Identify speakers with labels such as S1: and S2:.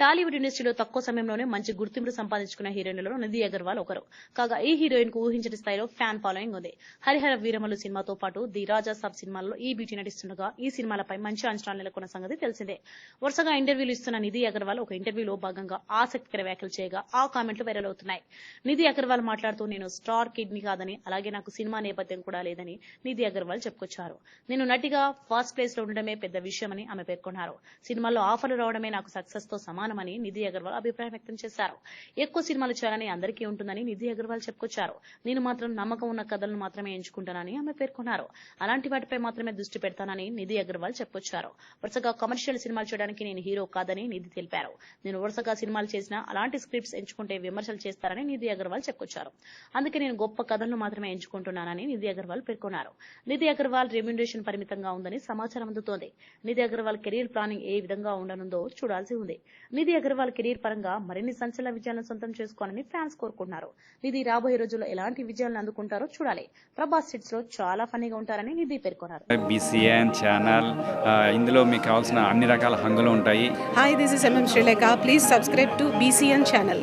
S1: టాలీవుడ్ ఇండస్ట్రీలో తక్కువ సమయంలోనే మంచి గుర్తింపు సంపాదించుకున్న హీరోయిన్లలో నిధి అగర్వాల్ ఒకరు. కాగా ఈ హీరోయిన్ కు ఊహించని స్థాయిలో ఫ్యాన్ ఫాలోయింగ్ ఉంది. హరిహర వీరమల్లు సినిమాతో పాటు ది రాజా సాబ్ సినిమాల్లో ఈ బ్యూటీ నటిస్తుండగా ఈ సినిమాలపై మంచి అంచనాలు నెలకొన్న సంగతి తెలిసిందే. వరుసగా ఇంటర్వ్యూలు ఇస్తున్న నిధి అగర్వాల్ ఒక ఇంటర్వ్యూలో భాగంగా ఆసక్తికర వ్యాఖ్యలు చేయగా ఆ కామెంట్లు వైరల్ అవుతున్నాయి. నిధి అగర్వాల్ మాట్లాడుతూ నేను స్టార్ కిడ్ని కాదని, అలాగే నాకు సినిమా నేపథ్యం కూడా లేదని నిధి అగర్వాల్ చెప్పుకొచ్చారు. నేను నటిగా ఫస్ట్ ప్లేస్ లో ఉండడమే పెద్ద విషయమని ఆమె పేర్కొన్నారు. సినిమాల్లో ఆఫర్లు రావడమే నాకు సక్సెస్ తో సమానమని నిధి అగర్వాల్ అభిప్రాయం వ్యక్తం చేశారు. ఎక్కువ సినిమాలు చేయాలని అందరికీ ఉంటుందని నిధి అగర్వాల్ చెప్పుకొచ్చారు. నేను మాత్రం నమ్మకం ఉన్న కథలను మాత్రమే ఎంచుకుంటానని ఆమె పేర్కొన్నారు. అలాంటి వాటిపై మాత్రమే దృష్టి పెడతానని నిధి అగర్వాల్ చెప్పుకొచ్చారు. వరుసగా కమర్షియల్ సినిమాలు చేయడానికి నేను హీరో కాదని నిధి తెలిపారు. నేను వరుసగా సినిమాలు చేసినా అలాంటి స్క్రిప్ట్స్ ఎంచుకుంటే విమర్శలు చేస్తారని నిధి అగర్వాల్ చెప్పుకొచ్చారు. అందుకే నేను గొప్ప కథలను మాత్రమే ఎంచుకుంటున్నానని నిధి అగర్వాల్ పేర్కొన్నారు. నిధి అగర్వాల్ రెమ్యునరేషన్ పరిమితంగా ఉందని సమాచారం అందుతోంది. నిధి అగర్వాల్ కెరీర్ ప్లానింగ్ ఏ విధంగా ఉండనుందో చూడాల్సి ఉంది. నిధి అగర్వాల్ కెరీర్ పరంగా మరిన్ని సంచలన విజయాలను సొంతం చేసుకోవాలని ఫ్యాన్స్ కోరుకుంటున్నారు. నిధి రాబోయే రోజుల్లో ఎలాంటి విజయాలను అందుకుంటారో చూడాలి. ప్రభాస్ సిట్స్ లో చాలా ఫన్నీగా ఉంటారని నిధి పేర్కొన్నారు.
S2: బీసీఎన్ ఛానల్ ఇందులో మీకు కావాల్సిన అన్ని రకాల హంగులు ఉంటాయి.
S3: Hi, this is MM Sri Lanka. Please subscribe to BCN channel.